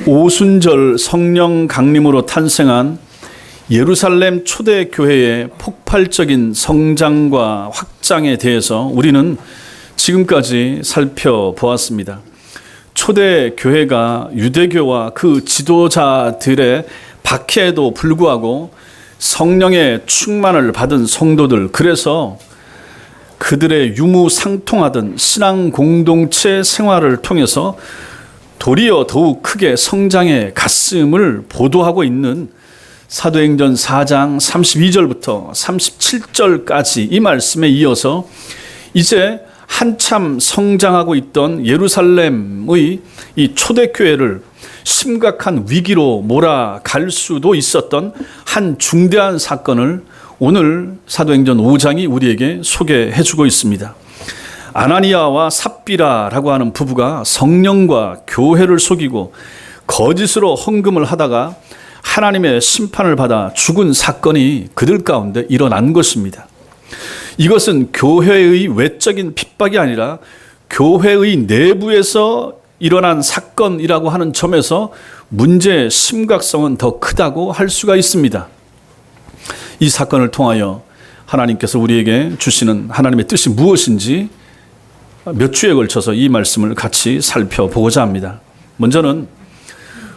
오순절 성령 강림으로 탄생한 예루살렘 초대교회의 폭발적인 성장과 확장에 대해서 우리는 지금까지 살펴보았습니다. 초대교회가 유대교와 그 지도자들의 박해에도 불구하고 성령의 충만을 받은 성도들, 그래서 그들의 유무상통하던 신앙 공동체 생활을 통해서 도리어 더욱 크게 성장해 갔음을 보도하고 있는 사도행전 4장 32절부터 37절까지 이 말씀에 이어서 이제 한참 성장하고 있던 예루살렘의 이 초대교회를 심각한 위기로 몰아갈 수도 있었던 한 중대한 사건을 오늘 사도행전 5장이 우리에게 소개해 주고 있습니다. 아나니아와 삽비라라고 하는 부부가 성령과 교회를 속이고 거짓으로 헌금을 하다가 하나님의 심판을 받아 죽은 사건이 그들 가운데 일어난 것입니다. 이것은 교회의 외적인 핍박이 아니라 교회의 내부에서 일어난 사건이라고 하는 점에서 문제의 심각성은 더 크다고 할 수가 있습니다. 이 사건을 통하여 하나님께서 우리에게 주시는 하나님의 뜻이 무엇인지 몇 주에 걸쳐서 이 말씀을 같이 살펴보고자 합니다. 먼저는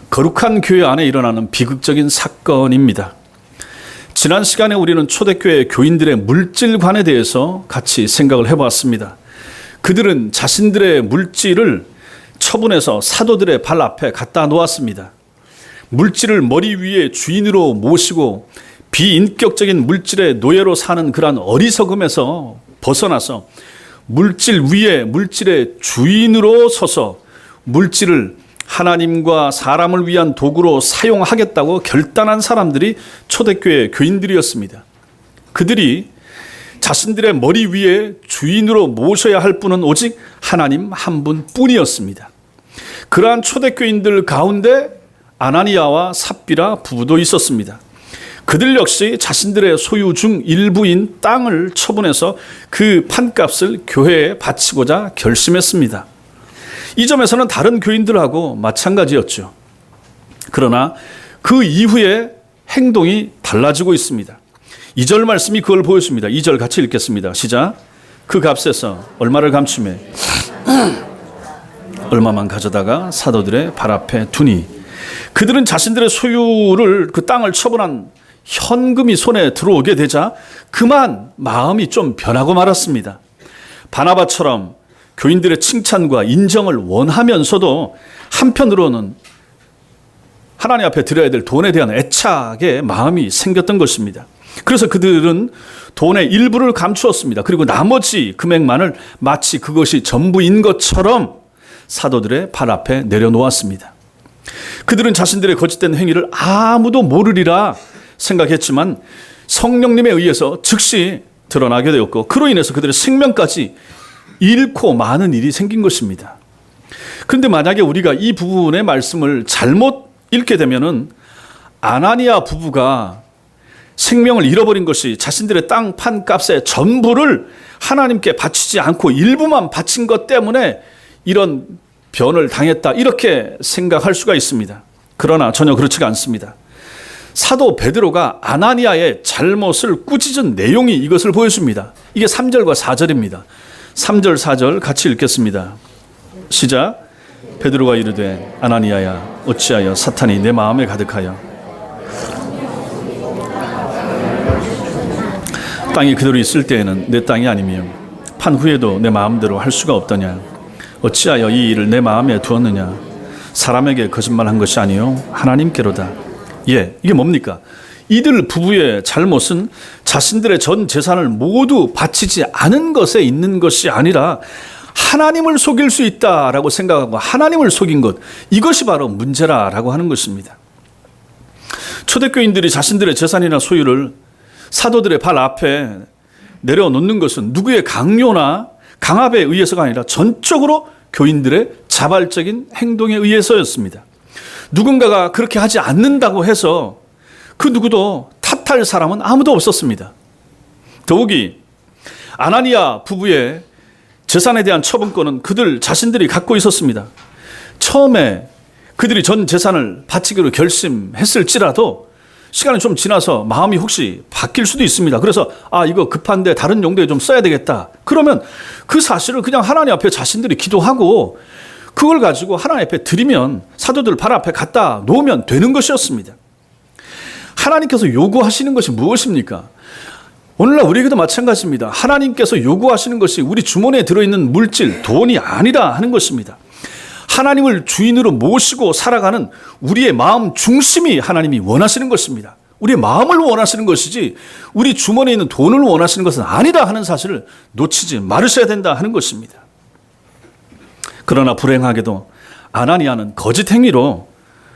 거룩한 교회 안에 일어나는 비극적인 사건입니다. 지난 시간에 우리는 초대교회 교인들의 물질관에 대해서 같이 생각을 해보았습니다. 그들은 자신들의 물질을 처분해서 사도들의 발 앞에 갖다 놓았습니다. 물질을 머리 위에 주인으로 모시고 비인격적인 물질의 노예로 사는 그러한 어리석음에서 벗어나서 물질 위에 물질의 주인으로 서서 물질을 하나님과 사람을 위한 도구로 사용하겠다고 결단한 사람들이 초대교회 교인들이었습니다. 그들이 자신들의 머리 위에 주인으로 모셔야 할 분은 오직 하나님 한 분뿐이었습니다. 그러한 초대교인들 가운데 아나니아와 삽비라 부부도 있었습니다. 그들 역시 자신들의 소유 중 일부인 땅을 처분해서 그 판값을 교회에 바치고자 결심했습니다. 이 점에서는 다른 교인들하고 마찬가지였죠. 그러나 그 이후에 행동이 달라지고 있습니다. 2절 말씀이 그걸 보여줍니다. 2절 같이 읽겠습니다. 시작. 그 값에서 얼마를 감추매 얼마만 가져다가 사도들의 발 앞에 두니, 그들은 자신들의 소유를 그 땅을 처분한 현금이 손에 들어오게 되자 그만 마음이 좀 변하고 말았습니다. 바나바처럼 교인들의 칭찬과 인정을 원하면서도 한편으로는 하나님 앞에 드려야 될 돈에 대한 애착의 마음이 생겼던 것입니다. 그래서 그들은 돈의 일부를 감추었습니다. 그리고 나머지 금액만을 마치 그것이 전부인 것처럼 사도들의 발 앞에 내려놓았습니다. 그들은 자신들의 거짓된 행위를 아무도 모르리라 생각했지만 성령님에 의해서 즉시 드러나게 되었고, 그로 인해서 그들의 생명까지 잃고 많은 일이 생긴 것입니다. 그런데 만약에 우리가 이 부분의 말씀을 잘못 읽게 되면은 아나니아 부부가 생명을 잃어버린 것이 자신들의 땅 판값의 전부를 하나님께 바치지 않고 일부만 바친 것 때문에 이런 변을 당했다, 이렇게 생각할 수가 있습니다. 그러나 전혀 그렇지가 않습니다. 사도 베드로가 아나니아의 잘못을 꾸짖은 내용이 이것을 보여줍니다. 이게 3절과 4절입니다. 3절 4절 같이 읽겠습니다. 시작. 베드로가 이르되 아나니아야, 어찌하여 사탄이 내 마음에 가득하여 땅이 그대로 있을 때에는 내 땅이 아니며 판 후에도 내 마음대로 할 수가 없더냐. 어찌하여 이 일을 내 마음에 두었느냐. 사람에게 거짓말한 것이 아니요 하나님께로다. 예, 이게 뭡니까? 이들 부부의 잘못은 자신들의 전 재산을 모두 바치지 않은 것에 있는 것이 아니라 하나님을 속일 수 있다라고 생각하고 하나님을 속인 것, 이것이 바로 문제라라고 하는 것입니다. 초대교인들이 자신들의 재산이나 소유를 사도들의 발 앞에 내려놓는 것은 누구의 강요나 강압에 의해서가 아니라 전적으로 교인들의 자발적인 행동에 의해서였습니다. 누군가가 그렇게 하지 않는다고 해서 그 누구도 탓할 사람은 아무도 없었습니다. 더욱이 아나니아 부부의 재산에 대한 처분권은 그들 자신들이 갖고 있었습니다. 처음에 그들이 전 재산을 바치기로 결심했을지라도 시간이 좀 지나서 마음이 혹시 바뀔 수도 있습니다. 그래서 이거 급한데 다른 용도에 좀 써야 되겠다. 그러면 그 사실을 그냥 하나님 앞에 자신들이 기도하고 그걸 가지고 하나님 앞에 드리면 사도들 발 앞에 갖다 놓으면 되는 것이었습니다. 하나님께서 요구하시는 것이 무엇입니까? 오늘날 우리에게도 마찬가지입니다. 하나님께서 요구하시는 것이 우리 주머니에 들어있는 물질, 돈이 아니라 하는 것입니다. 하나님을 주인으로 모시고 살아가는 우리의 마음 중심이 하나님이 원하시는 것입니다. 우리의 마음을 원하시는 것이지 우리 주머니에 있는 돈을 원하시는 것은 아니다 하는 사실을 놓치지 말으셔야 된다 하는 것입니다. 그러나 불행하게도 아나니아는 거짓 행위로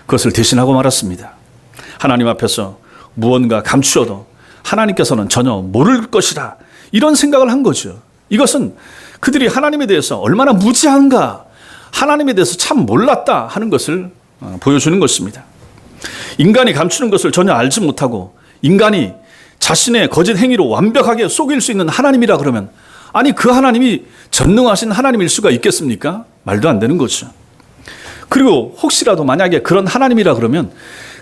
그것을 대신하고 말았습니다. 하나님 앞에서 무언가 감추어도 하나님께서는 전혀 모를 것이라 이런 생각을 한 거죠. 이것은 그들이 하나님에 대해서 얼마나 무지한가, 하나님에 대해서 참 몰랐다 하는 것을 보여주는 것입니다. 인간이 감추는 것을 전혀 알지 못하고 인간이 자신의 거짓 행위로 완벽하게 속일 수 있는 하나님이라 그러면 그 하나님이 전능하신 하나님일 수가 있겠습니까? 말도 안 되는 거죠. 그리고 혹시라도 만약에 그런 하나님이라 그러면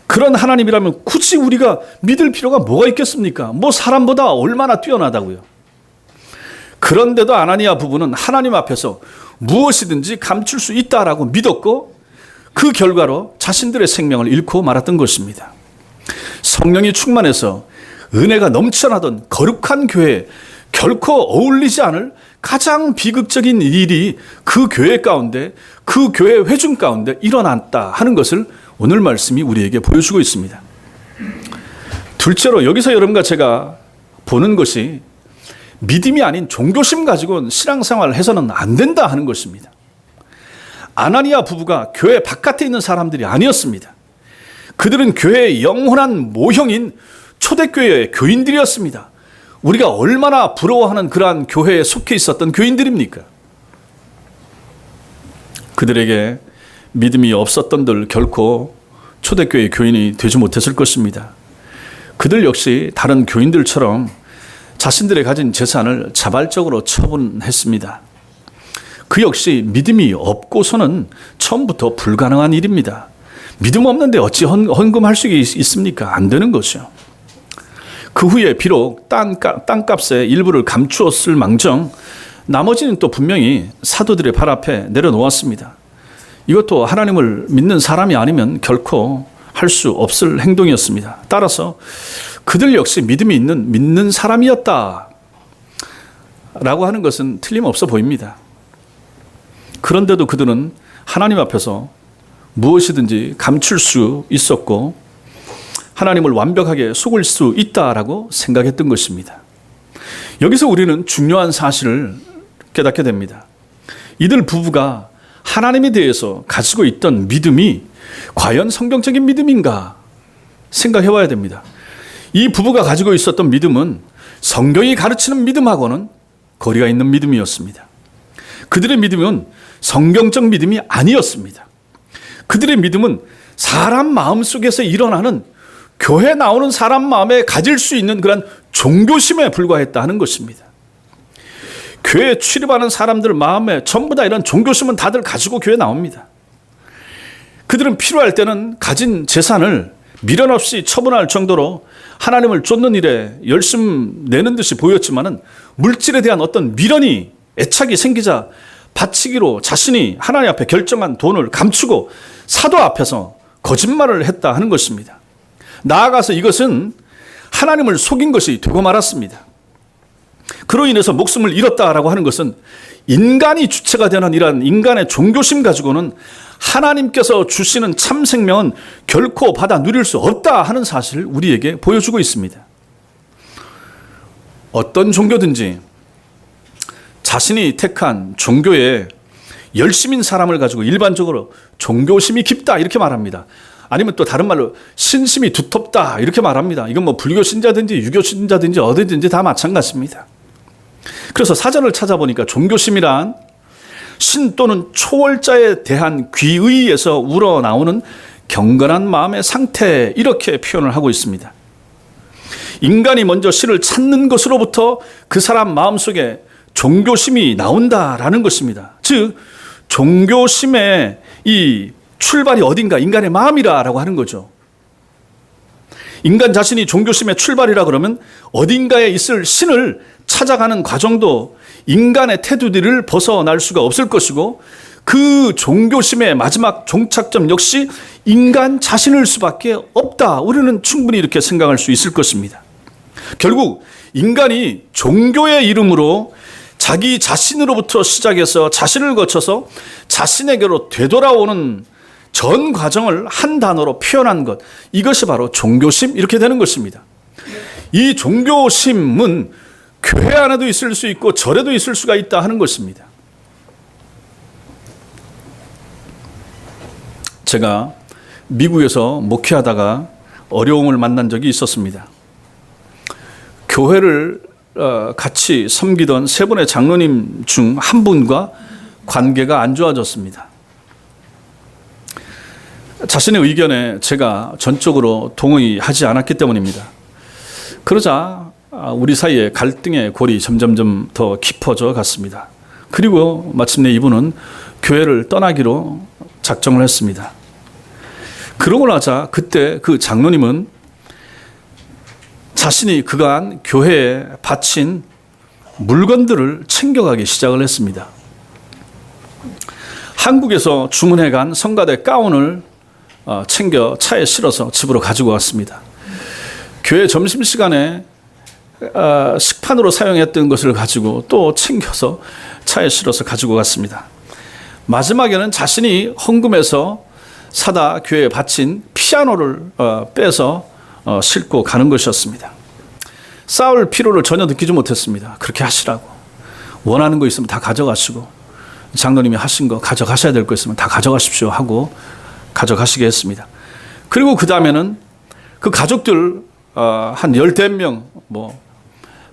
그런 하나님이라면 굳이 우리가 믿을 필요가 뭐가 있겠습니까? 사람보다 얼마나 뛰어나다고요. 그런데도 아나니아 부부는 하나님 앞에서 무엇이든지 감출 수 있다라고 믿었고 그 결과로 자신들의 생명을 잃고 말았던 것입니다. 성령이 충만해서 은혜가 넘쳐나던 거룩한 교회에 결코 어울리지 않을 가장 비극적인 일이 그 교회 가운데, 그 교회 회중 가운데 일어났다 하는 것을 오늘 말씀이 우리에게 보여주고 있습니다. 둘째로 여기서 여러분과 제가 보는 것이 믿음이 아닌 종교심 가지고는 신앙생활을 해서는 안 된다 하는 것입니다. 아나니아 부부가 교회 바깥에 있는 사람들이 아니었습니다. 그들은 교회의 영원한 모형인 초대교회의 교인들이었습니다. 우리가 얼마나 부러워하는 그러한 교회에 속해 있었던 교인들입니까? 그들에게 믿음이 없었던들 결코 초대교회 교인이 되지 못했을 것입니다. 그들 역시 다른 교인들처럼 자신들의 가진 재산을 자발적으로 처분했습니다. 그 역시 믿음이 없고서는 처음부터 불가능한 일입니다. 믿음 없는데 어찌 헌금할 수 있습니까? 안 되는 거죠. 그 후에 비록 땅값의 일부를 감추었을 망정 나머지는 또 분명히 사도들의 발 앞에 내려놓았습니다. 이것도 하나님을 믿는 사람이 아니면 결코 할 수 없을 행동이었습니다. 따라서 그들 역시 믿음이 믿는 사람이었다 라고 하는 것은 틀림없어 보입니다. 그런데도 그들은 하나님 앞에서 무엇이든지 감출 수 있었고 하나님을 완벽하게 속을 수 있다라고 생각했던 것입니다. 여기서 우리는 중요한 사실을 깨닫게 됩니다. 이들 부부가 하나님에 대해서 가지고 있던 믿음이 과연 성경적인 믿음인가 생각해 봐야 됩니다. 이 부부가 가지고 있었던 믿음은 성경이 가르치는 믿음하고는 거리가 있는 믿음이었습니다. 그들의 믿음은 성경적 믿음이 아니었습니다. 그들의 믿음은 사람 마음속에서 일어나는 교회 나오는 사람 마음에 가질 수 있는 그런 종교심에 불과했다 하는 것입니다. 교회에 출입하는 사람들 마음에 전부 다 이런 종교심은 다들 가지고 교회에 나옵니다. 그들은 필요할 때는 가진 재산을 미련 없이 처분할 정도로 하나님을 쫓는 일에 열심 내는 듯이 보였지만은 물질에 대한 어떤 미련이 애착이 생기자 바치기로 자신이 하나님 앞에 결정한 돈을 감추고 사도 앞에서 거짓말을 했다 하는 것입니다. 나아가서 이것은 하나님을 속인 것이 되고 말았습니다. 그로 인해서 목숨을 잃었다라고 하는 것은 인간이 주체가 되는 이러한 인간의 종교심 가지고는 하나님께서 주시는 참 생명은 결코 받아 누릴 수 없다 하는 사실을 우리에게 보여주고 있습니다. 어떤 종교든지 자신이 택한 종교에 열심인 사람을 가지고 일반적으로 종교심이 깊다 이렇게 말합니다. 아니면 또 다른 말로 신심이 두텁다 이렇게 말합니다. 이건 불교 신자든지 유교 신자든지 어디든지 다 마찬가지입니다. 그래서 사전을 찾아보니까 종교심이란 신 또는 초월자에 대한 귀의에서 우러나오는 경건한 마음의 상태 이렇게 표현을 하고 있습니다. 인간이 먼저 신을 찾는 것으로부터 그 사람 마음속에 종교심이 나온다라는 것입니다. 즉 종교심의 이 출발이 어딘가? 인간의 마음이라고 하는 거죠. 인간 자신이 종교심의 출발이라 그러면 어딘가에 있을 신을 찾아가는 과정도 인간의 테두리를 벗어날 수가 없을 것이고, 그 종교심의 마지막 종착점 역시 인간 자신일 수밖에 없다. 우리는 충분히 이렇게 생각할 수 있을 것입니다. 결국 인간이 종교의 이름으로 자기 자신으로부터 시작해서 자신을 거쳐서 자신에게로 되돌아오는 전 과정을 한 단어로 표현한 것, 이것이 바로 종교심, 이렇게 되는 것입니다. 이 종교심은 교회 안에도 있을 수 있고 절에도 있을 수가 있다 하는 것입니다. 제가 미국에서 목회하다가 어려움을 만난 적이 있었습니다. 교회를 같이 섬기던 세 분의 장로님 중 한 분과 관계가 안 좋아졌습니다. 자신의 의견에 제가 전적으로 동의하지 않았기 때문입니다. 그러자 우리 사이에 갈등의 골이 점점점 더 깊어져 갔습니다. 그리고 마침내 이분은 교회를 떠나기로 작정을 했습니다. 그러고 나자 그때 그 장로님은 자신이 그간 교회에 바친 물건들을 챙겨가기 시작을 했습니다. 한국에서 주문해 간 성가대 가운을 챙겨 차에 실어서 집으로 가지고 왔습니다. 교회 점심시간에 식판으로 사용했던 것을 가지고 또 챙겨서 차에 실어서 가지고 갔습니다. 마지막에는 자신이 헌금해서 사다 교회에 바친 피아노를 빼서 싣고 가는 것이었습니다. 싸울 필요를 전혀 느끼지 못했습니다. 그렇게 하시라고. 원하는 거 있으면 다 가져가시고, 장로님이 하신 거 가져가셔야 될 거 있으면 다 가져가십시오 하고 가져가시게 했습니다. 그리고 그 다음에는 그 가족들 한 열댓 명,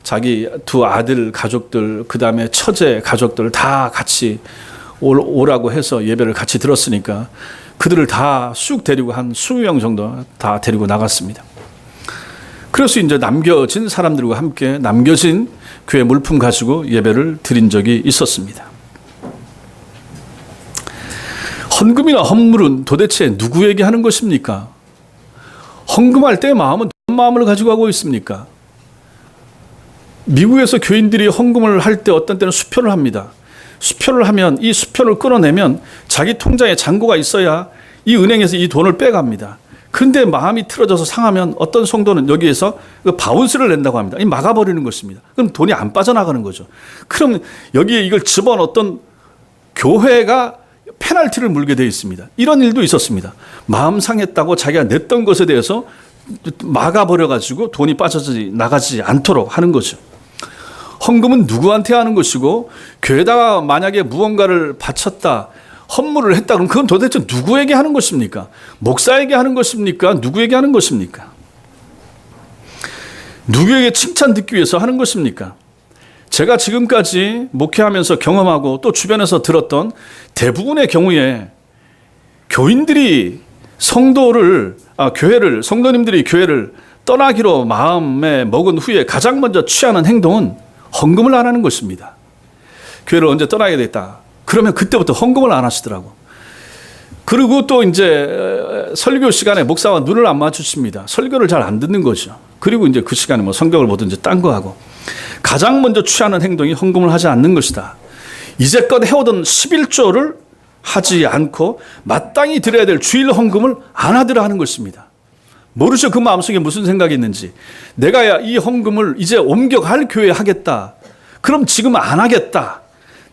자기 두 아들 가족들, 그 다음에 처제 가족들 다 같이 오라고 해서 예배를 같이 들었으니까 그들을 다 쑥 데리고 한 20명 정도 다 데리고 나갔습니다. 그래서 이제 남겨진 사람들과 함께 남겨진 교회 물품 가지고 예배를 드린 적이 있었습니다. 헌금이나 헌물은 도대체 누구에게 하는 것입니까? 헌금할 때의 마음은 어떤 마음을 가지고 하고 있습니까? 미국에서 교인들이 헌금을 할 때 어떤 때는 수표를 합니다. 수표를 하면 이 수표를 끊어내면 자기 통장에 잔고가 있어야 이 은행에서 이 돈을 빼갑니다. 그런데 마음이 틀어져서 상하면 어떤 성도는 여기에서 바운스를 낸다고 합니다. 이 막아버리는 것입니다. 그럼 돈이 안 빠져나가는 거죠. 그럼 여기에 이걸 집어넣었던 교회가 페널티를 물게 되어 있습니다. 이런 일도 있었습니다. 마음 상했다고 자기가 냈던 것에 대해서 막아버려가지고 돈이 빠져나가지 않도록 하는 거죠. 헌금은 누구한테 하는 것이고, 교회다가 만약에 무언가를 바쳤다, 헌물을 했다 그러면 그건 도대체 누구에게 하는 것입니까? 목사에게 하는 것입니까? 누구에게 하는 것입니까? 누구에게 칭찬 듣기 위해서 하는 것입니까? 제가 지금까지 목회하면서 경험하고 또 주변에서 들었던 대부분의 경우에 교인들이 성도님들이 교회를 떠나기로 마음에 먹은 후에 가장 먼저 취하는 행동은 헌금을 안 하는 것입니다. 교회를 언제 떠나게 됐다. 그러면 그때부터 헌금을 안 하시더라고. 그리고 또 이제 설교 시간에 목사와 눈을 안 마주칩니다. 설교를 잘 안 듣는 거죠. 그리고 이제 그 시간에 성경을 보든지 딴 거 하고. 가장 먼저 취하는 행동이 헌금을 하지 않는 것이다. 이제껏 해오던 11조를 하지 않고 마땅히 드려야 될 주일 헌금을 안 하더라 하는 것입니다. 모르죠. 그 마음속에 무슨 생각이 있는지. 내가 이 헌금을 이제 옮겨갈 교회에 하겠다. 그럼 지금 안 하겠다.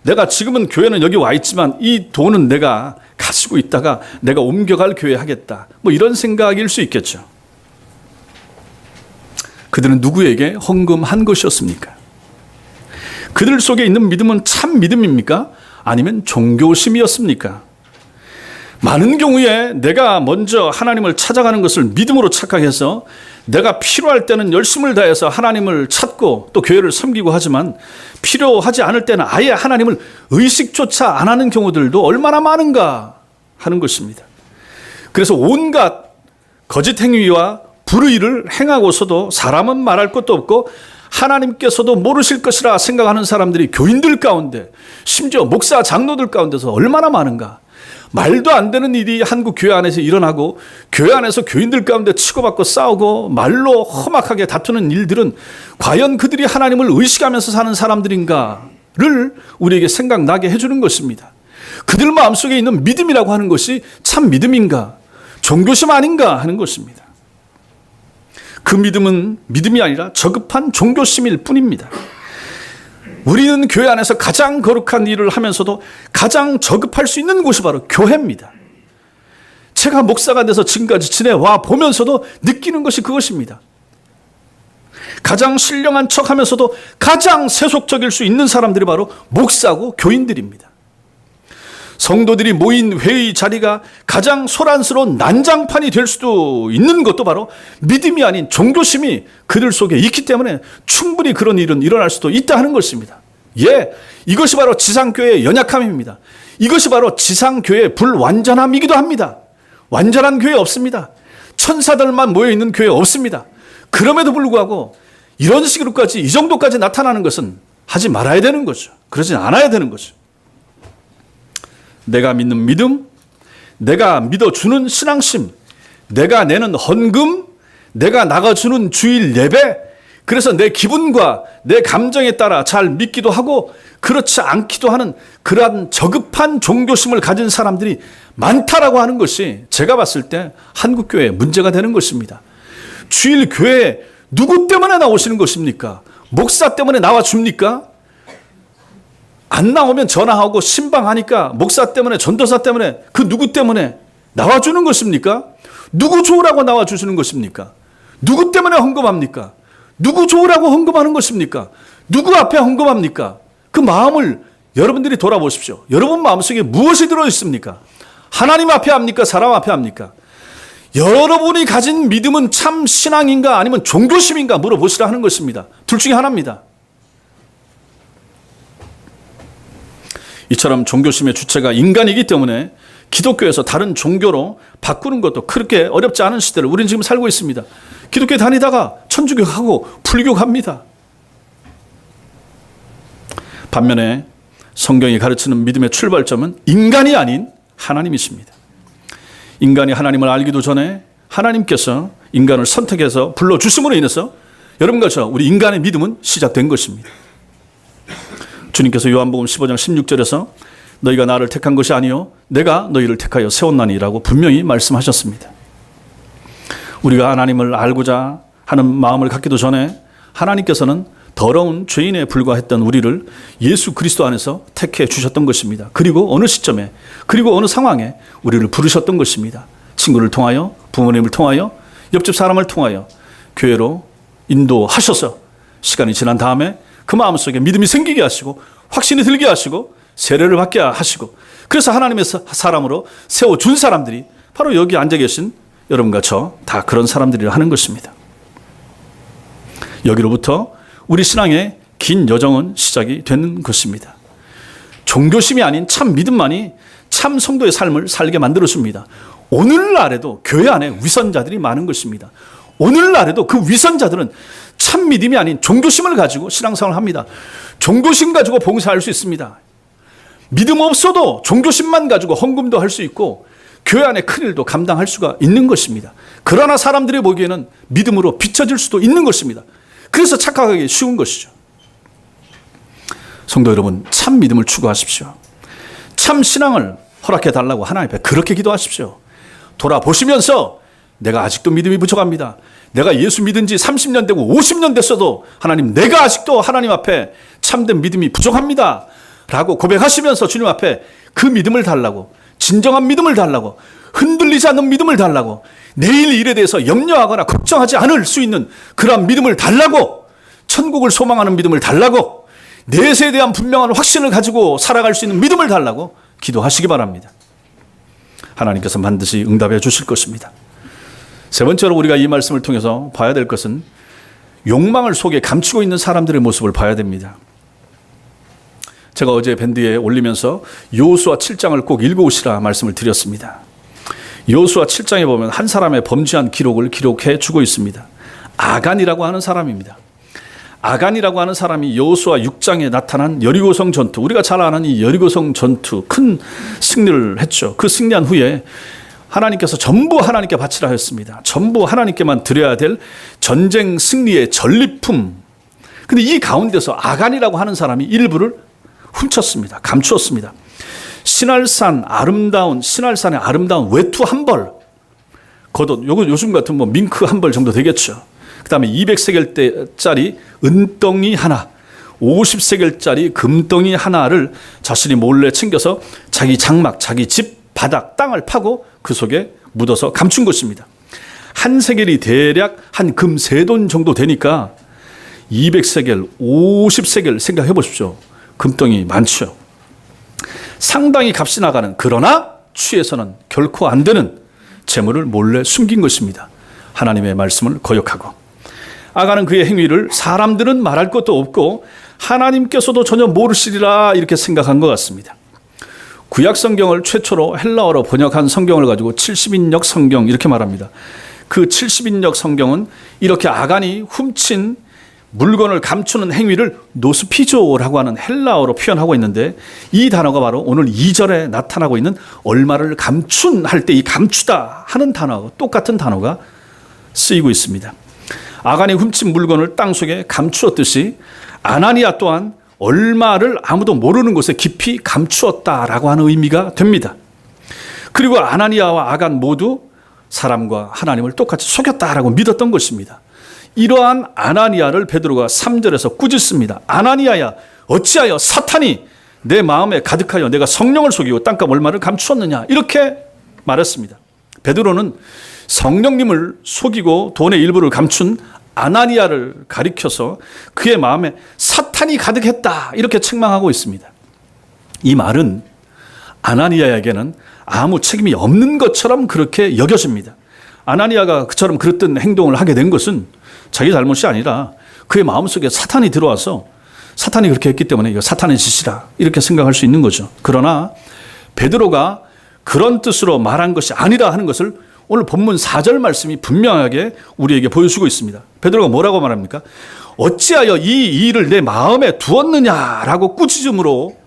내가 지금은 교회는 여기 와 있지만 이 돈은 내가 가지고 있다가 내가 옮겨갈 교회에 하겠다. 이런 생각일 수 있겠죠. 그들은 누구에게 헌금한 것이었습니까? 그들 속에 있는 믿음은 참 믿음입니까? 아니면 종교심이었습니까? 많은 경우에 내가 먼저 하나님을 찾아가는 것을 믿음으로 착각해서 내가 필요할 때는 열심을 다해서 하나님을 찾고 또 교회를 섬기고 하지만 필요하지 않을 때는 아예 하나님을 의식조차 안 하는 경우들도 얼마나 많은가 하는 것입니다. 그래서 온갖 거짓 행위와 불의를 행하고서도 사람은 말할 것도 없고 하나님께서도 모르실 것이라 생각하는 사람들이 교인들 가운데, 심지어 목사 장로들 가운데서 얼마나 많은가. 말도 안 되는 일이 한국 교회 안에서 일어나고 교회 안에서 교인들 가운데 치고받고 싸우고 말로 험악하게 다투는 일들은 과연 그들이 하나님을 의식하면서 사는 사람들인가를 우리에게 생각나게 해주는 것입니다. 그들 마음속에 있는 믿음이라고 하는 것이 참 믿음인가, 종교심 아닌가 하는 것입니다. 그 믿음은 믿음이 아니라 저급한 종교심일 뿐입니다. 우리는 교회 안에서 가장 거룩한 일을 하면서도 가장 저급할 수 있는 곳이 바로 교회입니다. 제가 목사가 돼서 지금까지 지내와 보면서도 느끼는 것이 그것입니다. 가장 신령한 척하면서도 가장 세속적일 수 있는 사람들이 바로 목사고 교인들입니다. 성도들이 모인 회의 자리가 가장 소란스러운 난장판이 될 수도 있는 것도 바로 믿음이 아닌 종교심이 그들 속에 있기 때문에 충분히 그런 일은 일어날 수도 있다 하는 것입니다. 예, 이것이 바로 지상교회의 연약함입니다. 이것이 바로 지상교회의 불완전함이기도 합니다. 완전한 교회 없습니다. 천사들만 모여있는 교회 없습니다. 그럼에도 불구하고 이런 식으로까지 이 정도까지 나타나는 것은 하지 말아야 되는 거죠. 그러지 않아야 되는 거죠. 내가 믿는 믿음, 내가 믿어주는 신앙심, 내가 내는 헌금, 내가 나가주는 주일 예배, 그래서 내 기분과 내 감정에 따라 잘 믿기도 하고 그렇지 않기도 하는 그러한 저급한 종교심을 가진 사람들이 많다라고 하는 것이 제가 봤을 때 한국교회에 문제가 되는 것입니다. 주일 교회에 누구 때문에 나오시는 것입니까? 목사 때문에 나와줍니까? 안 나오면 전화하고 신방하니까 목사 때문에 전도사 때문에 그 누구 때문에 나와주는 것입니까? 누구 좋으라고 나와주시는 것입니까? 누구 때문에 헌금합니까? 누구 좋으라고 헌금하는 것입니까? 누구 앞에 헌금합니까? 그 마음을 여러분들이 돌아보십시오. 여러분 마음속에 무엇이 들어있습니까? 하나님 앞에 합니까? 사람 앞에 합니까? 여러분이 가진 믿음은 참 신앙인가 아니면 종교심인가 물어보시라 하는 것입니다. 둘 중에 하나입니다. 이처럼 종교심의 주체가 인간이기 때문에 기독교에서 다른 종교로 바꾸는 것도 그렇게 어렵지 않은 시대를 우리는 지금 살고 있습니다. 기독교에 다니다가 천주교 가고 불교 갑니다. 반면에 성경이 가르치는 믿음의 출발점은 인간이 아닌 하나님이십니다. 인간이 하나님을 알기도 전에 하나님께서 인간을 선택해서 불러주심으로 인해서 여러분과 저 우리 인간의 믿음은 시작된 것입니다. 주님께서 요한복음 15장 16절에서 너희가 나를 택한 것이 아니요 내가 너희를 택하여 세웠나니라고 분명히 말씀하셨습니다. 우리가 하나님을 알고자 하는 마음을 갖기도 전에 하나님께서는 더러운 죄인에 불과했던 우리를 예수 그리스도 안에서 택해 주셨던 것입니다. 그리고 어느 시점에 그리고 어느 상황에 우리를 부르셨던 것입니다. 친구를 통하여 부모님을 통하여 옆집 사람을 통하여 교회로 인도하셔서 시간이 지난 다음에 그 마음속에 믿음이 생기게 하시고 확신이 들게 하시고 세례를 받게 하시고 그래서 하나님의 사람으로 세워준 사람들이 바로 여기 앉아 계신 여러분과 저 다 그런 사람들이라 하는 것입니다. 여기로부터 우리 신앙의 긴 여정은 시작이 되는 것입니다. 종교심이 아닌 참 믿음만이 참 성도의 삶을 살게 만들어줍니다. 오늘날에도 교회 안에 위선자들이 많은 것입니다. 오늘날에도 그 위선자들은 참 믿음이 아닌 종교심을 가지고 신앙생활을 합니다. 종교심 가지고 봉사할 수 있습니다. 믿음 없어도 종교심만 가지고 헌금도 할 수 있고 교회 안에 큰일도 감당할 수가 있는 것입니다. 그러나 사람들이 보기에는 믿음으로 비춰질 수도 있는 것입니다. 그래서 착각하기 쉬운 것이죠. 성도 여러분, 참 믿음을 추구하십시오. 참 신앙을 허락해 달라고 하나님 앞에 그렇게 기도하십시오. 돌아보시면서 내가 아직도 믿음이 부족합니다. 내가 예수 믿은 지 30년 되고 50년 됐어도 하나님 내가 아직도 하나님 앞에 참된 믿음이 부족합니다. 라고 고백하시면서 주님 앞에 그 믿음을 달라고, 진정한 믿음을 달라고, 흔들리지 않는 믿음을 달라고, 내일 일에 대해서 염려하거나 걱정하지 않을 수 있는 그러한 믿음을 달라고, 천국을 소망하는 믿음을 달라고, 내세에 대한 분명한 확신을 가지고 살아갈 수 있는 믿음을 달라고 기도하시기 바랍니다. 하나님께서 반드시 응답해 주실 것입니다. 세 번째로 우리가 이 말씀을 통해서 봐야 될 것은 욕망을 속에 감추고 있는 사람들의 모습을 봐야 됩니다. 제가 어제 밴드에 올리면서 여호수아 7장을 꼭 읽어오시라 말씀을 드렸습니다. 여호수아 7장에 보면 한 사람의 범죄한 기록을 기록해 주고 있습니다. 아간이라고 하는 사람입니다. 아간이라고 하는 사람이 여호수아 6장에 나타난 여리고성 전투, 우리가 잘 아는 이 여리고성 전투 큰 승리를 했죠. 그 승리한 후에 하나님께서 전부 하나님께 바치라 하였습니다. 전부 하나님께만 드려야 될 전쟁 승리의 전리품. 근데 이 가운데서 아간이라고 하는 사람이 일부를 훔쳤습니다. 감추었습니다. 신할산의 아름다운 외투 한 벌, 겉옷, 요즘 같은 뭐 밍크 한 벌 정도 되겠죠. 그 다음에 200세겔짜리 은덩이 하나, 50세겔짜리 금덩이 하나를 자신이 몰래 챙겨서 자기 장막, 자기 집 바닥, 땅을 파고 그 속에 묻어서 감춘 것입니다. 한 세겔이 대략 한 금 3돈 정도 되니까 200세겔, 50세겔 생각해 보십시오. 금덩이 많죠. 상당히 값이 나가는, 그러나 취해서는 결코 안 되는 재물을 몰래 숨긴 것입니다. 하나님의 말씀을 거역하고. 아간은 그의 행위를 사람들은 말할 것도 없고 하나님께서도 전혀 모르시리라 이렇게 생각한 것 같습니다. 구약 성경을 최초로 헬라어로 번역한 성경을 가지고 70인역 성경 이렇게 말합니다. 그 70인역 성경은 이렇게 아간이 훔친 물건을 감추는 행위를 노스피조라고 하는 헬라어로 표현하고 있는데, 이 단어가 바로 오늘 2절에 나타나고 있는 얼마를 감춘 할 때 이 감추다 하는 단어하고 똑같은 단어가 쓰이고 있습니다. 아간이 훔친 물건을 땅속에 감추었듯이 아나니아 또한 얼마를 아무도 모르는 곳에 깊이 감추었다라고 하는 의미가 됩니다. 그리고 아나니아와 아간 모두 사람과 하나님을 똑같이 속였다라고 믿었던 것입니다. 이러한 아나니아를 베드로가 3절에서 꾸짖습니다. 아나니아야, 어찌하여 사탄이 내 마음에 가득하여 내가 성령을 속이고 땅값 얼마를 감추었느냐, 이렇게 말했습니다. 베드로는 성령님을 속이고 돈의 일부를 감춘 아나니아를 가리켜서 그의 마음에 사탄이 가득했다 이렇게 책망하고 있습니다. 이 말은 아나니아에게는 아무 책임이 없는 것처럼 그렇게 여겨집니다. 아나니아가 그처럼 그랬던 행동을 하게 된 것은 자기 잘못이 아니라 그의 마음속에 사탄이 들어와서 사탄이 그렇게 했기 때문에 이거 사탄의 짓이다 이렇게 생각할 수 있는 거죠. 그러나 베드로가 그런 뜻으로 말한 것이 아니라 하는 것을 오늘 본문 4절 말씀이 분명하게 우리에게 보여주고 있습니다. 베드로가 뭐라고 말합니까? 어찌하여 이 일을 내 마음에 두었느냐라고 꾸짖음으로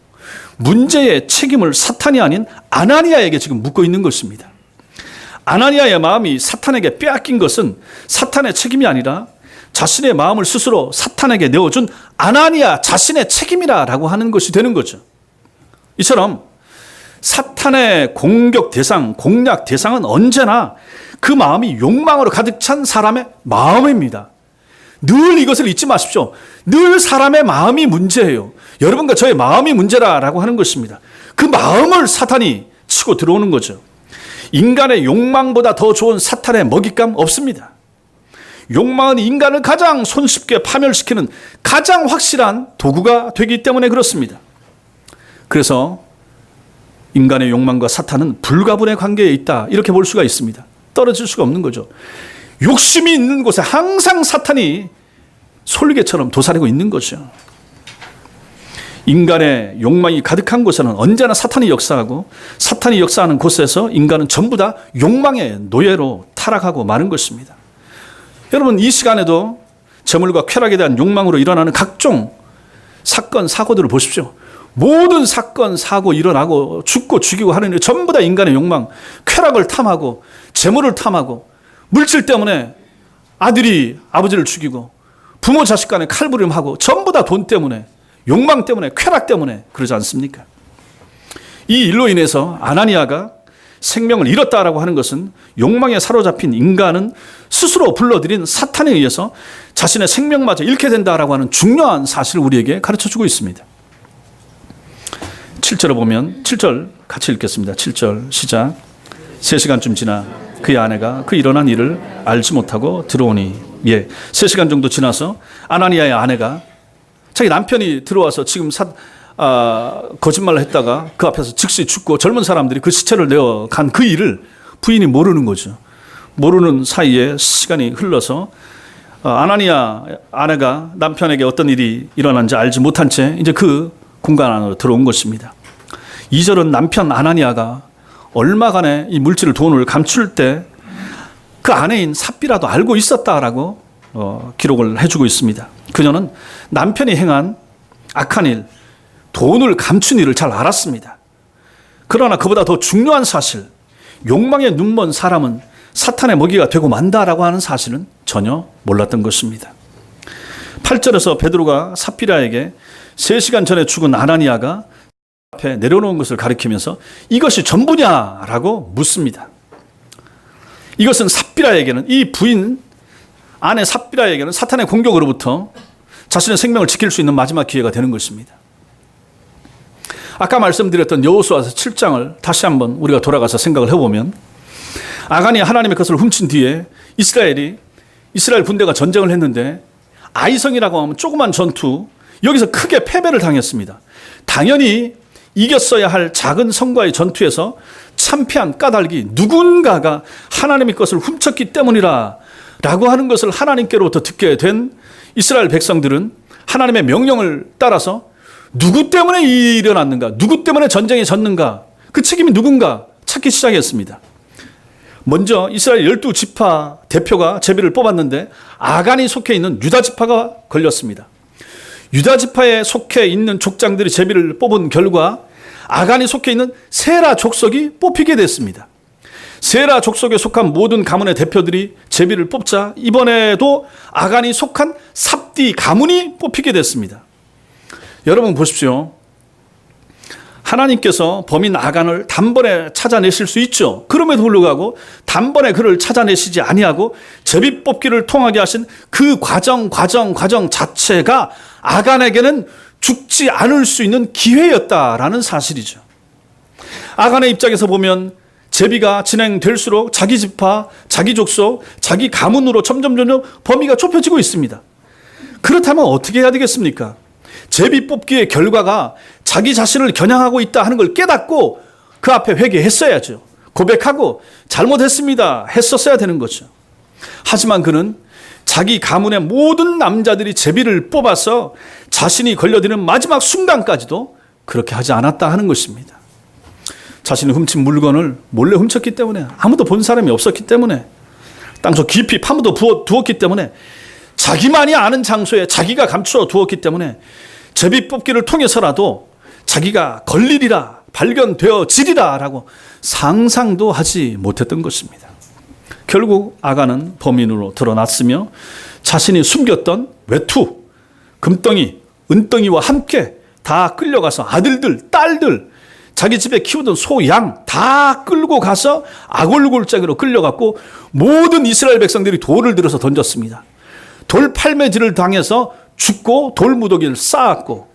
문제의 책임을 사탄이 아닌 아나니아에게 지금 묻고 있는 것입니다. 아나니아의 마음이 사탄에게 빼앗긴 것은 사탄의 책임이 아니라 자신의 마음을 스스로 사탄에게 내어준 아나니아 자신의 책임이라고 하는 것이 되는 거죠. 이처럼 사탄의 공격 대상, 공략 대상은 언제나 그 마음이 욕망으로 가득 찬 사람의 마음입니다. 늘 이것을 잊지 마십시오. 늘 사람의 마음이 문제예요. 여러분과 저의 마음이 문제라고 하는 것입니다. 그 마음을 사탄이 치고 들어오는 거죠. 인간의 욕망보다 더 좋은 사탄의 먹잇감 없습니다. 욕망은 인간을 가장 손쉽게 파멸시키는 가장 확실한 도구가 되기 때문에 그렇습니다. 그래서 인간의 욕망과 사탄은 불가분의 관계에 있다 이렇게 볼 수가 있습니다. 떨어질 수가 없는 거죠. 욕심이 있는 곳에 항상 사탄이 솔개처럼 도사리고 있는 거죠. 인간의 욕망이 가득한 곳에는 언제나 사탄이 역사하고 사탄이 역사하는 곳에서 인간은 전부 다 욕망의 노예로 타락하고 마는 것입니다. 여러분, 이 시간에도 재물과 쾌락에 대한 욕망으로 일어나는 각종 사건, 사고들을 보십시오. 모든 사건, 사고 일어나고 죽고 죽이고 하는 일 전부 다 인간의 욕망, 쾌락을 탐하고 재물을 탐하고 물질 때문에 아들이 아버지를 죽이고 부모 자식 간에 칼부림하고 전부 다 돈 때문에 욕망 때문에 쾌락 때문에 그러지 않습니까? 이 일로 인해서 아나니아가 생명을 잃었다라고 하는 것은 욕망에 사로잡힌 인간은 스스로 불러들인 사탄에 의해서 자신의 생명마저 잃게 된다라고 하는 중요한 사실을 우리에게 가르쳐주고 있습니다. 7절을 보면 7절 같이 읽겠습니다. 7절 시작. 3시간쯤 지나 그의 아내가 그 일어난 일을 알지 못하고 들어오니, 3시간 정도 지나서 아나니아의 아내가 자기 남편이 들어와서 지금 거짓말을 했다가 그 앞에서 즉시 죽고 젊은 사람들이 그 시체를 내어 간 그 일을 부인이 모르는 거죠. 모르는 사이에 시간이 흘러서 아나니아 아내가 남편에게 어떤 일이 일어난지 알지 못한 채 이제 그 공간 안으로 들어온 것입니다. 2절은 남편 아나니아가 얼마간의 이 물질을 돈을 감출 때 그 아내인 삽비라도 알고 있었다라고 기록을 해주고 있습니다. 그녀는 남편이 행한 악한 일, 돈을 감춘 일을 잘 알았습니다. 그러나 그보다 더 중요한 사실, 욕망에 눈먼 사람은 사탄의 먹이가 되고 만다라고 하는 사실은 전혀 몰랐던 것입니다. 8절에서 베드로가 삽비라에게 3시간 전에 죽은 아나니아가 앞에 내려놓은 것을 가리키면서 이것이 전부냐라고 묻습니다. 이것은 삽비라에게는, 이 부인 아내 삽비라에게는 사탄의 공격으로부터 자신의 생명을 지킬 수 있는 마지막 기회가 되는 것입니다. 아까 말씀드렸던 여호수아서 7장을 다시 한번 우리가 돌아가서 생각을 해보면, 아간이 하나님의 것을 훔친 뒤에 이스라엘 군대가 전쟁을 했는데, 아이성이라고 하면 조그만 전투, 여기서 크게 패배를 당했습니다. 당연히 이겼어야 할 작은 성과의 전투에서 참패한 까닭이 누군가가 하나님의 것을 훔쳤기 때문이라 라고 하는 것을 하나님께로부터 듣게 된 이스라엘 백성들은 하나님의 명령을 따라서 누구 때문에 일어났는가, 누구 때문에 전쟁에 졌는가, 그 책임이 누군가 찾기 시작했습니다. 먼저 이스라엘 12지파 대표가 제비를 뽑았는데 아간이 속해 있는 유다지파가 걸렸습니다. 유다지파에 속해 있는 족장들이 제비를 뽑은 결과 아간이 속해 있는 세라 족속이 뽑히게 됐습니다. 세라 족속에 속한 모든 가문의 대표들이 제비를 뽑자 이번에도 아간이 속한 삽디 가문이 뽑히게 됐습니다. 여러분 보십시오. 하나님께서 범인 아간을 단번에 찾아내실 수 있죠. 그럼에도 불구하고 단번에 그를 찾아내시지 아니하고 제비 뽑기를 통하게 하신 그 과정 자체가 아간에게는 죽지 않을 수 있는 기회였다라는 사실이죠. 아간의 입장에서 보면 제비가 진행될수록 자기 지파, 자기 족속, 자기 가문으로 점점 범위가 좁혀지고 있습니다. 그렇다면 어떻게 해야 되겠습니까? 제비 뽑기의 결과가 자기 자신을 겨냥하고 있다 하는 걸 깨닫고 그 앞에 회개했어야죠. 고백하고 잘못했습니다 했었어야 되는 거죠. 하지만 그는 자기 가문의 모든 남자들이 제비를 뽑아서 자신이 걸려드는 마지막 순간까지도 그렇게 하지 않았다 하는 것입니다. 자신이 훔친 물건을 몰래 훔쳤기 때문에, 아무도 본 사람이 없었기 때문에, 땅속 깊이 파묻어 두었기 때문에, 자기만이 아는 장소에 자기가 감추어 두었기 때문에 제비 뽑기를 통해서라도 자기가 걸리리라, 발견되어지리라 라고 상상도 하지 못했던 것입니다. 결국 아간은 범인으로 드러났으며 자신이 숨겼던 외투, 금덩이, 은덩이와 함께 다 끌려가서 아들들, 딸들, 자기 집에 키우던 소, 양 다 끌고 가서 아골골짜기로 끌려갔고 모든 이스라엘 백성들이 돌을 들어서 던졌습니다. 돌 팔매질을 당해서 죽고 돌무더기를 쌓았고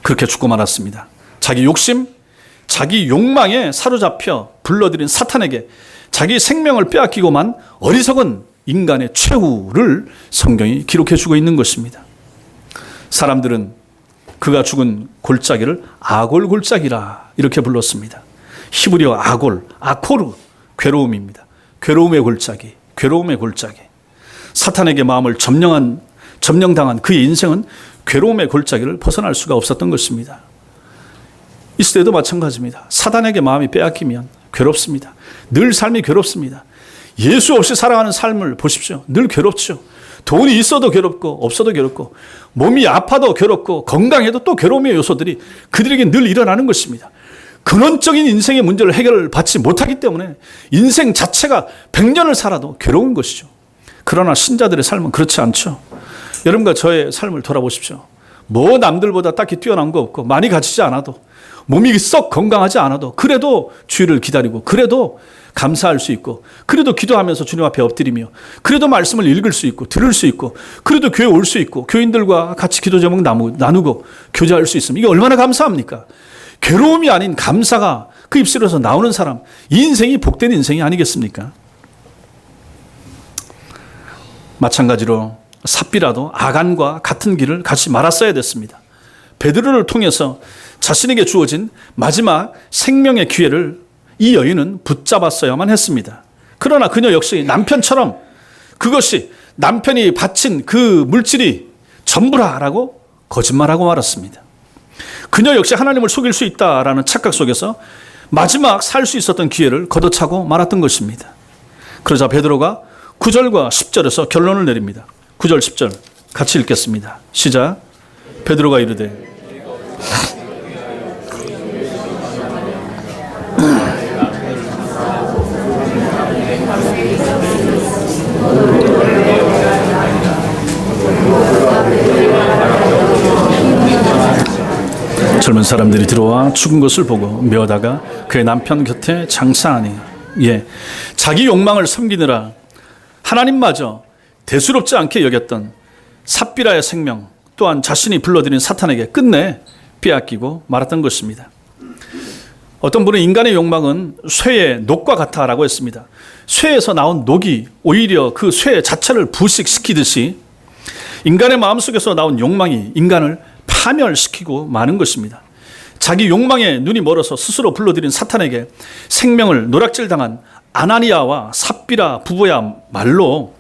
그렇게 죽고 말았습니다. 자기 욕심, 자기 욕망에 사로잡혀 불러들인 사탄에게 자기 생명을 빼앗기고만 어리석은 인간의 최후를 성경이 기록해 주고 있는 것입니다. 사람들은 그가 죽은 골짜기를 아골 골짜기라 이렇게 불렀습니다. 히브리어 아골, 아코르, 괴로움입니다. 괴로움의 골짜기, 괴로움의 골짜기. 사탄에게 마음을 점령당한 그의 인생은 괴로움의 골짜기를 벗어날 수가 없었던 것입니다. 이 시대도 마찬가지입니다. 사탄에게 마음이 빼앗기면 괴롭습니다. 늘 삶이 괴롭습니다. 예수 없이 살아가는 삶을 보십시오. 늘 괴롭죠. 돈이 있어도 괴롭고 없어도 괴롭고 몸이 아파도 괴롭고 건강해도 또 괴로움의 요소들이 그들에게 늘 일어나는 것입니다. 근원적인 인생의 문제를 해결받지 못하기 때문에 인생 자체가 100년을 살아도 괴로운 것이죠. 그러나 신자들의 삶은 그렇지 않죠. 여러분과 저의 삶을 돌아보십시오. 뭐 남들보다 딱히 뛰어난 거 없고 많이 가지지 않아도 몸이 썩 건강하지 않아도 그래도 주일을 기다리고 그래도 감사할 수 있고 그래도 기도하면서 주님 앞에 엎드리며 그래도 말씀을 읽을 수 있고 들을 수 있고 그래도 교회 올 수 있고 교인들과 같이 기도 제목 나누고 교제할 수 있으면 이게 얼마나 감사합니까? 괴로움이 아닌 감사가 그 입술에서 나오는 사람, 이 인생이 복된 인생이 아니겠습니까? 마찬가지로 삽비라도 아간과 같은 길을 같이 말았어야 됐습니다. 베드로를 통해서 자신에게 주어진 마지막 생명의 기회를 이 여인은 붙잡았어야만 했습니다. 그러나 그녀 역시 남편처럼 그것이 남편이 바친 그 물질이 전부라라고 거짓말하고 말았습니다. 그녀 역시 하나님을 속일 수 있다라는 착각 속에서 마지막 살 수 있었던 기회를 걷어차고 말았던 것입니다. 그러자 베드로가 9절과 10절에서 결론을 내립니다. 9절 10절 같이 읽겠습니다. 시작. 베드로가 이르되 젊은 사람들이 들어와 죽은 것을 보고 메어다가 그의 남편 곁에 장사하니 자기 욕망을 섬기느라 하나님마저 대수롭지 않게 여겼던 삽비라의 생명 또한 자신이 불러들인 사탄에게 끝내 빼앗기고 말았던 것입니다. 어떤 분은 인간의 욕망은 쇠의 녹과 같다라고 했습니다. 쇠에서 나온 녹이 오히려 그 쇠 자체를 부식시키듯이 인간의 마음속에서 나온 욕망이 인간을 파멸시키고 마는 것입니다. 자기 욕망에 눈이 멀어서 스스로 불러들인 사탄에게 생명을 노략질당한 아나니아와 삽비라 부부야말로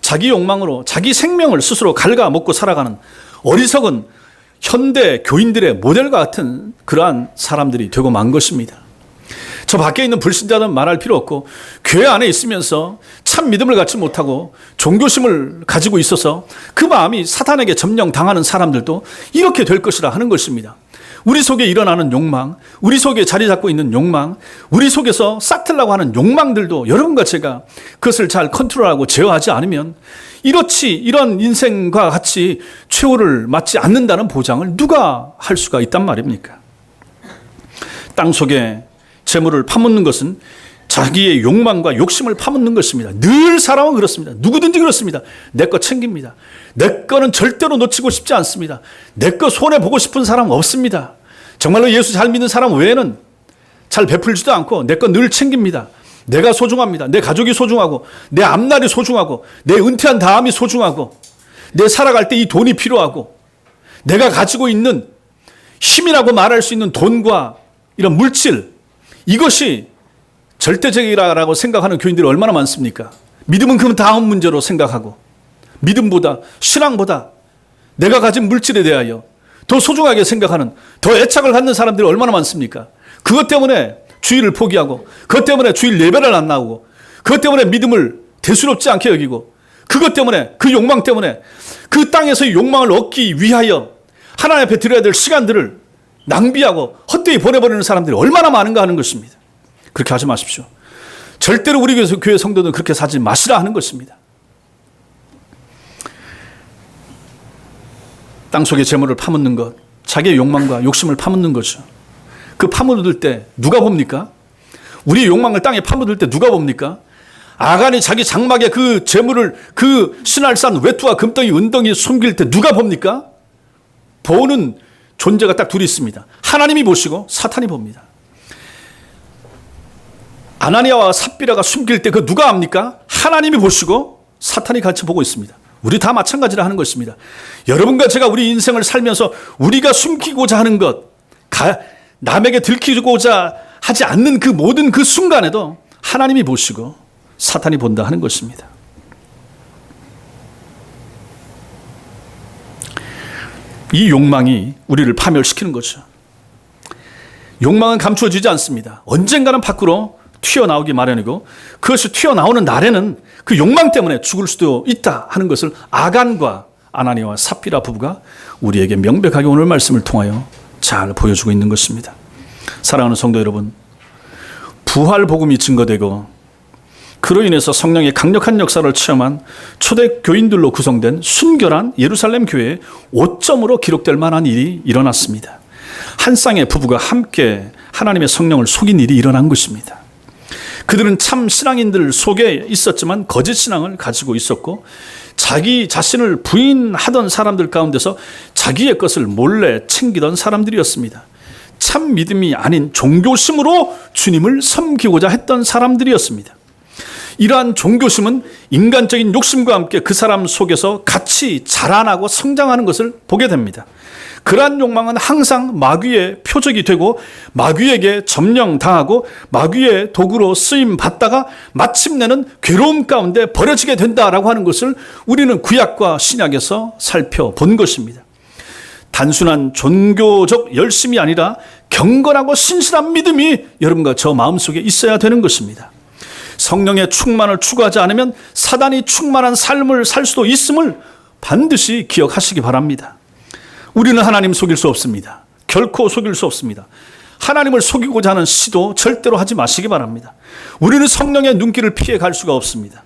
자기 욕망으로 자기 생명을 스스로 갉아먹고 살아가는 어리석은 현대 교인들의 모델과 같은 그러한 사람들이 되고 만 것입니다. 저 밖에 있는 불신자는 말할 필요 없고 교회 안에 있으면서 참 믿음을 갖지 못하고 종교심을 가지고 있어서 그 마음이 사탄에게 점령당하는 사람들도 이렇게 될 것이라 하는 것입니다. 우리 속에 일어나는 욕망, 우리 속에 자리 잡고 있는 욕망, 우리 속에서 싹틀라고 하는 욕망들도 여러분과 제가 그것을 잘 컨트롤하고 제어하지 않으면 이런 인생과 같이 최후를 맞지 않는다는 보장을 누가 할 수가 있단 말입니까? 땅 속에 재물을 파묻는 것은 자기의 욕망과 욕심을 파묻는 것입니다. 늘 사람은 그렇습니다. 누구든지 그렇습니다. 내 거 챙깁니다. 내 거는 절대로 놓치고 싶지 않습니다. 내 거 손해보고 싶은 사람 없습니다. 정말로 예수 잘 믿는 사람 외에는 잘 베풀지도 않고 내 거 늘 챙깁니다. 내가 소중합니다. 내 가족이 소중하고 내 앞날이 소중하고 내 은퇴한 다음이 소중하고 내 살아갈 때 이 돈이 필요하고 내가 가지고 있는 힘이라고 말할 수 있는 돈과 이런 물질, 이것이 절대적이라고 생각하는 교인들이 얼마나 많습니까? 믿음은 그 다음 문제로 생각하고 믿음보다 신앙보다 내가 가진 물질에 대하여 더 소중하게 생각하는, 더 애착을 갖는 사람들이 얼마나 많습니까? 그것 때문에 주일을 포기하고 그것 때문에 주일 예배를 안 나오고 그것 때문에 믿음을 대수롭지 않게 여기고 그것 때문에, 그 욕망 때문에 그 땅에서의 욕망을 얻기 위하여 하나님 앞에 드려야 될 시간들을 낭비하고 헛되이 보내버리는 사람들이 얼마나 많은가 하는 것입니다. 그렇게 하지 마십시오. 절대로 우리 교회 성도는 그렇게 사지 마시라 하는 것입니다. 땅속의 재물을 파묻는 것, 자기의 욕망과 욕심을 파묻는 거죠. 그 파묻을 때 누가 봅니까? 우리의 욕망을 땅에 파묻을 때 누가 봅니까? 아간이 자기 장막에 그 재물을, 그 신할산 외투와 금덩이 은덩이 숨길 때 누가 봅니까? 보는 존재가 딱 둘이 있습니다. 하나님이 보시고 사탄이 봅니다. 아나니아와 삽비라가 숨길 때 그 누가 압니까? 하나님이 보시고 사탄이 같이 보고 있습니다. 우리 다 마찬가지라 하는 것입니다. 여러분과 제가 우리 인생을 살면서 우리가 숨기고자 하는 것, 남에게 들키고자 하지 않는 그 모든 그 순간에도 하나님이 보시고 사탄이 본다 하는 것입니다. 이 욕망이 우리를 파멸시키는 거죠. 욕망은 감추어지지 않습니다. 언젠가는 밖으로 튀어나오기 마련이고 그것이 튀어나오는 날에는 그 욕망 때문에 죽을 수도 있다 하는 것을 아간과 아나니아와 삽비라 부부가 우리에게 명백하게 오늘 말씀을 통하여 잘 보여주고 있는 것입니다. 사랑하는 성도 여러분, 부활 복음이 증거되고 그로 인해서 성령의 강력한 역사를 체험한 초대 교인들로 구성된 순결한 예루살렘 교회의 오점으로 기록될 만한 일이 일어났습니다. 한 쌍의 부부가 함께 하나님의 성령을 속인 일이 일어난 것입니다. 그들은 참 신앙인들 속에 있었지만 거짓 신앙을 가지고 있었고 자기 자신을 부인하던 사람들 가운데서 자기의 것을 몰래 챙기던 사람들이었습니다. 참 믿음이 아닌 종교심으로 주님을 섬기고자 했던 사람들이었습니다. 이러한 종교심은 인간적인 욕심과 함께 그 사람 속에서 같이 자라나고 성장하는 것을 보게 됩니다. 그러한 욕망은 항상 마귀의 표적이 되고 마귀에게 점령당하고 마귀의 도구로 쓰임받다가 마침내는 괴로움 가운데 버려지게 된다라고 하는 것을 우리는 구약과 신약에서 살펴본 것입니다. 단순한 종교적 열심이 아니라 경건하고 신실한 믿음이 여러분과 저 마음속에 있어야 되는 것입니다. 성령의 충만을 추구하지 않으면 사단이 충만한 삶을 살 수도 있음을 반드시 기억하시기 바랍니다. 우리는 하나님 속일 수 없습니다. 결코 속일 수 없습니다. 하나님을 속이고자 하는 시도 절대로 하지 마시기 바랍니다. 우리는 성령의 눈길을 피해 갈 수가 없습니다.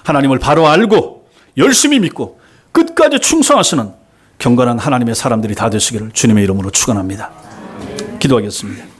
하나님을 바로 알고 열심히 믿고 끝까지 충성하시는 경건한 하나님의 사람들이 다 되시기를 주님의 이름으로 축원합니다. 기도하겠습니다.